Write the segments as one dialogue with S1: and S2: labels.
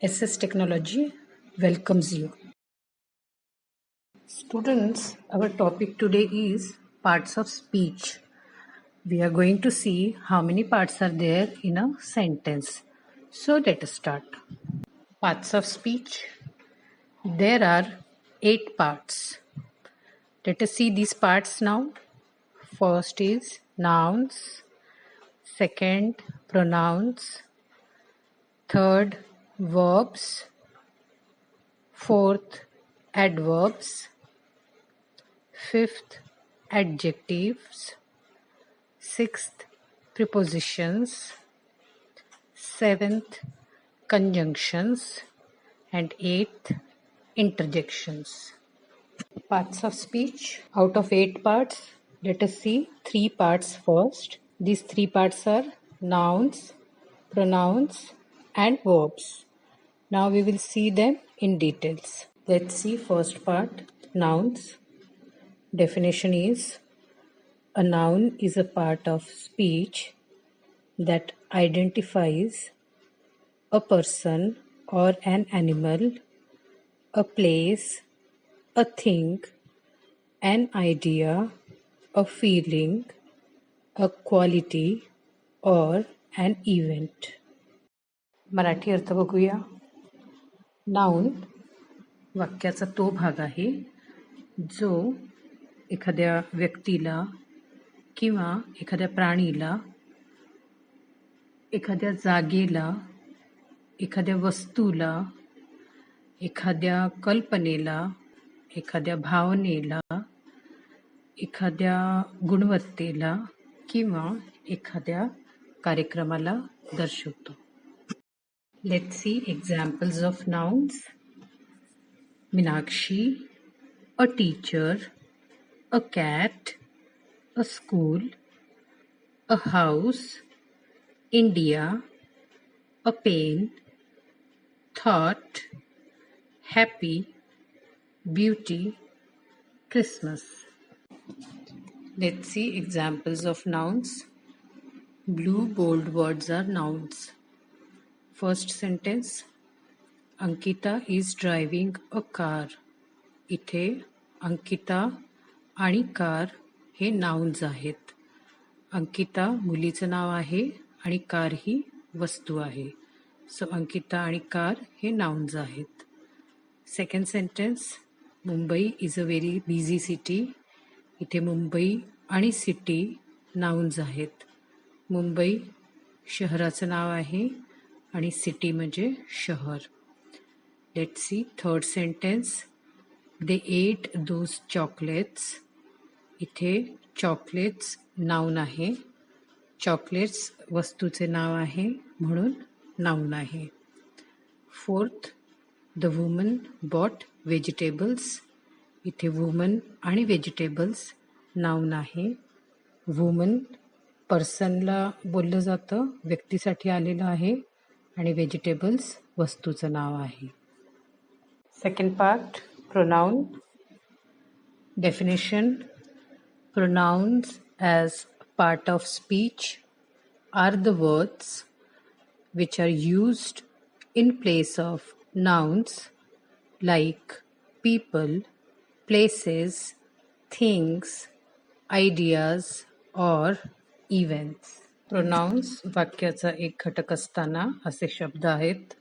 S1: SS Technology welcomes you. Students, our topic today is parts of speech. We are going to see how many parts are there in a sentence. So let us start. Parts of speech. There are 8 parts. Let us see these parts now. First is nouns, second pronouns, third verbs, fourth adverbs, fifth adjectives, sixth prepositions, seventh conjunctions, and eighth interjections. Parts of speech. Out of 8 parts, let us see 3 parts first. These 3 parts are nouns, pronouns, and verbs. Now we will see them in details. Let's see first part, nouns. Definition is: a noun is a part of speech that identifies a person or an animal, a place, a thing, an idea, a feeling, a quality, or an event. Marathi अर्थ बघूया. Noun वाक्याचा तो भाग आहे जो एखाद्या व्यक्तीला किंवा एखाद्या प्राणीला, एखाद्या जागेला, एखाद्या वस्तूला, एखाद्या कल्पनेला, एखाद्या भावनेला, एखाद्या गुणवत्तेला किंवा एखाद्या कार्यक्रमाला दर्शवतो. Let's see examples of nouns. Meenakshi, a teacher, a cat, a school, a house, India, a pain, thought, happy, beauty, Christmas. Let's see examples of nouns. Blue bold words are nouns. First sentence, Ankita is driving a car. इथे अंकिता आणि car हे nouns आहेत. अंकिता मुलीचं नाव आहे आणि car ही वस्तू आहे. सो अंकिता आणि car हे nouns आहेत. Second sentence, Mumbai is a very busy city. इथे मुंबई आणि सिटी नाउन्स आहेत. मुंबई शहराचं नाव आहे आणि सिटी म्हणजे शहर. Let's see third sentence, they ate those chocolates. इथे चॉकलेट्स नाउन आहे. चॉकलेट्स वस्तूचे नाव आहे म्हणून नाउन आहे. Fourth, the woman bought vegetables. इथे वुमन आणि व्हेजिटेबल्स नाउन आहे. वुमन पर्सनला बोललं जातं, व्यक्तीसाठी आलेलं आहे, आणि व्हेजिटेबल्स वस्तूचं नाव आहे. Second part, pronoun. Definition: pronouns as part of speech are the words which are used in place of nouns like people, places, things, ideas or events. Pronouns वाक्याचा एक घटक असताना असे शब्द आहेत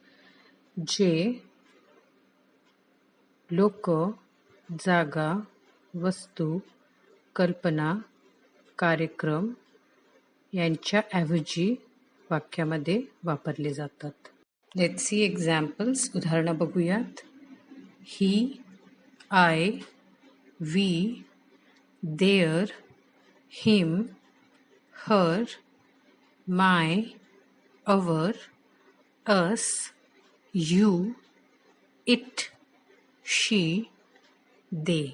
S1: जे लोक, जागा, वस्तू, कल्पना, कार्यक्रम यांच्या ऐवजी वाक्यामध्ये वापरले जातात. Let's see examples. उदाहरणं बघूयात. He, I, we, their, him, her, my, our, us, you, it, she, they.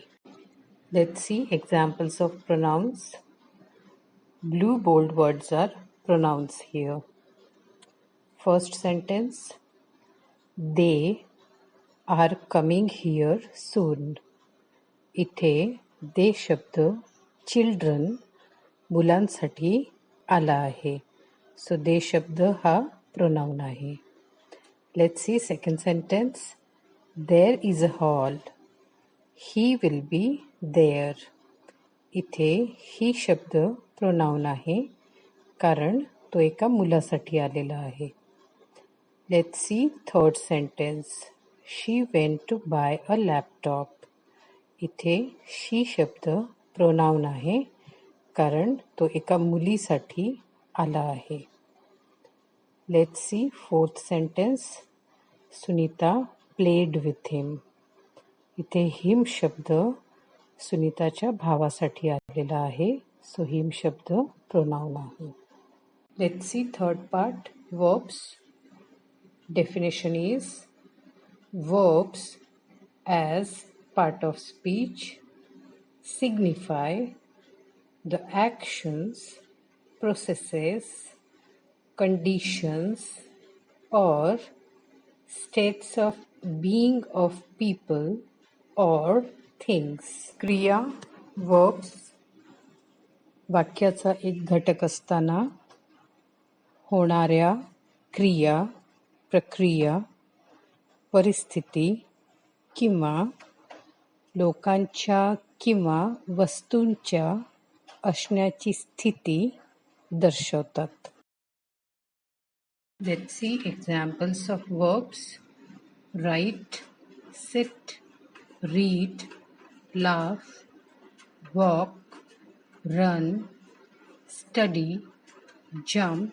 S1: Let's see examples of pronouns. Blue bold words are pronouns here. First sentence, they are coming here soon. इथे they शब्द children मुलांसाठी आला आहे. So they शब्द हा pronoun आहे. Let's see second sentence. There is a hall. He will be there. इथे he शब्द प्रोनाउन आहे कारण तो एका मुलासाठी आलेला आहे. Let's see third sentence. She went to buy a laptop. इथे she शब्द प्रोनाउन आहे कारण तो एका मुलीसाठी आला आहे. Let's see fourth sentence. Sunita played with him. इथे हिम शब्द सुनीताच्या भावासाठी आलेला आहे. सो हिम शब्द प्रोनाउन आहे. Let's see third part. Verbs. Definition is verbs as part of speech signify the actions, processes, conditions, or states of being of people or things. क्रिया verbs वाक्याचा एक घटक असताना होणाऱ्या क्रिया, प्रक्रिया, परिस्थिती किंवा लोकांच्या किंवा वस्तूंच्या असण्याची स्थिती दर्शवतात. Let's see examples of verbs. Write, sit, read, laugh, walk, run, study, jump,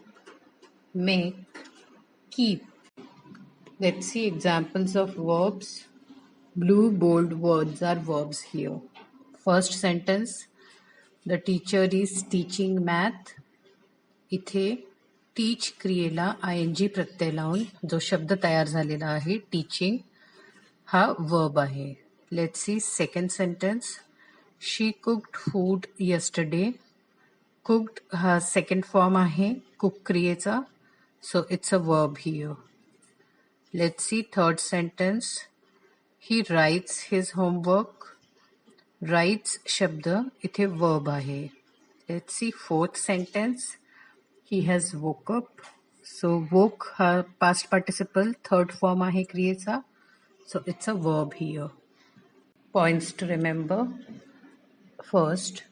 S1: make, keep. Let's see examples of verbs. Blue bold words are verbs here. First sentence, the teacher is teaching math. इथे teach क्रियेला ING प्रत्यय लावून जो शब्द तयार झालेला आहे teaching हा verb आहे. Let's see second sentence. She cooked food yesterday. Cooked हा सेकंड फॉर्म आहे कुक क्रियेचा. So it's a verb here. Let's see third sentence. He writes his homework. Writes शब्द इथे वर्ब आहे. Let's see fourth sentence. He has woke up. So woke हा past participle third form आहे क्रियेचा. So it's a verb here. Points to remember. First,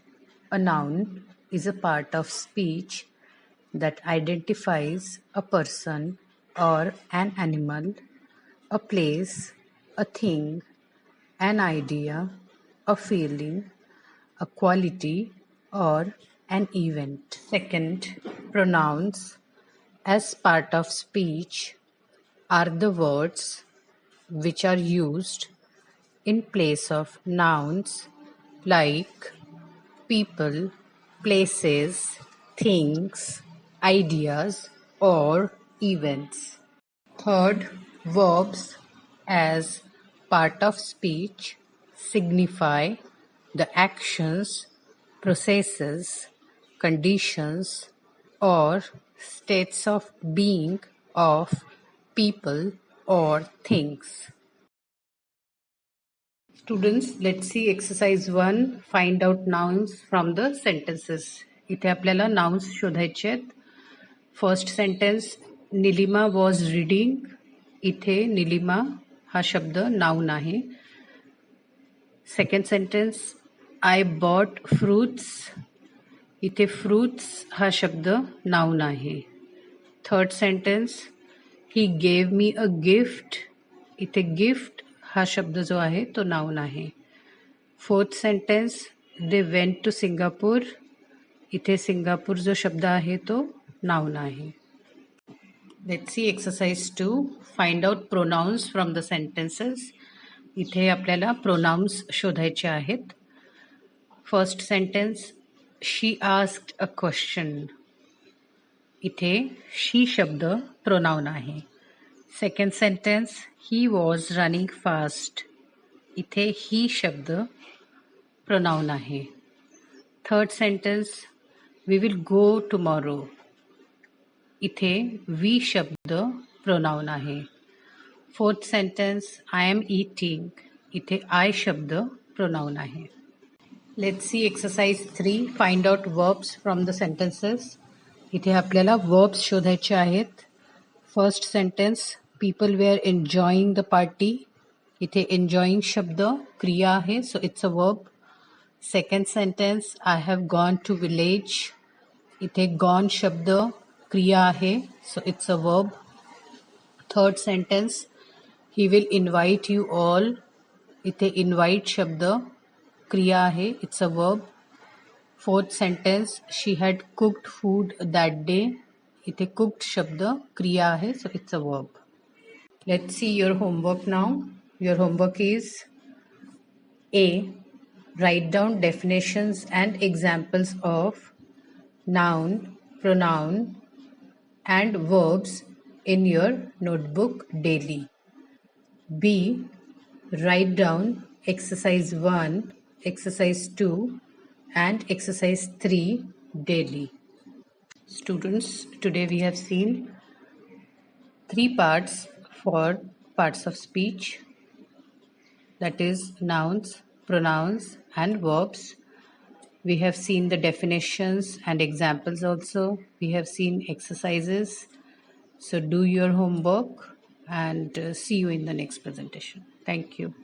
S1: a noun is a part of speech that identifies a person or an animal, a place, a thing, an idea, a feeling, a quality, or an event. Second, pronouns as part of speech are the words which are used in place of nouns like people, places, things, ideas, or events. Third, verbs as part of speech signify the actions, processes, conditions, or states of being of people or things. Students, let's see exercise 1. Find out nouns from the sentences. इथे आपल्याला nouns शोधायचे आहेत. First sentence, Nilima was reading. इथे निलिमा हा शब्द noun आहे. Second sentence, I bought fruits. इथे fruits हा शब्द नाउन आहे. Third sentence, he gave me a gift. इथे गिफ्ट हा शब्द जो आहे तो नाउन आहे. Fourth sentence, they went to Singapore. इथे सिंगापूर जो शब्द आहे तो नाउन आहे. Let's see exercise 2. Find out pronouns from the sentences. इथे आपल्याला प्रोनाउन्स शोधायचे आहेत. First sentence, she asked a question. इथे शी शब्द प्रोनाउन आहे. Second sentence, he was running fast. इथे ही शब्द प्रोनाउन आहे. Third sentence, we will go tomorrow. इथे वी शब्द प्रोनाउन आहे. Fourth sentence, I am eating. इथे आय शब्द प्रोनाउन आहे. Let's see exercise 3. Find out verbs from the sentences. इथे आपल्याला वर्ब्स शोधायचे आहेत. First sentence, people were enjoying the party. इथे enjoying शब्द क्रिया आहे, so it's a verb. Second sentence, I have gone to village. इथे gone शब्द क्रिया आहे, so it's a verb. Third sentence, he will invite you all. इथे invite शब्द क्रिया आहे, it's a verb. Fourth sentence, she had cooked food that day. इथे cooked शब्द क्रिया आहे, so it's a verb. Let's see your homework now. Your homework is A. Write down definitions and examples of noun, pronoun, and verbs in your notebook daily. B. Write down exercise 1, exercise 2, and exercise 3 daily. Students, today we have seen 3 parts for parts of speech, that is nouns, pronouns, and verbs. We have seen the definitions and examples also. We have seen exercises. So do your homework and see you in the next presentation. Thank you.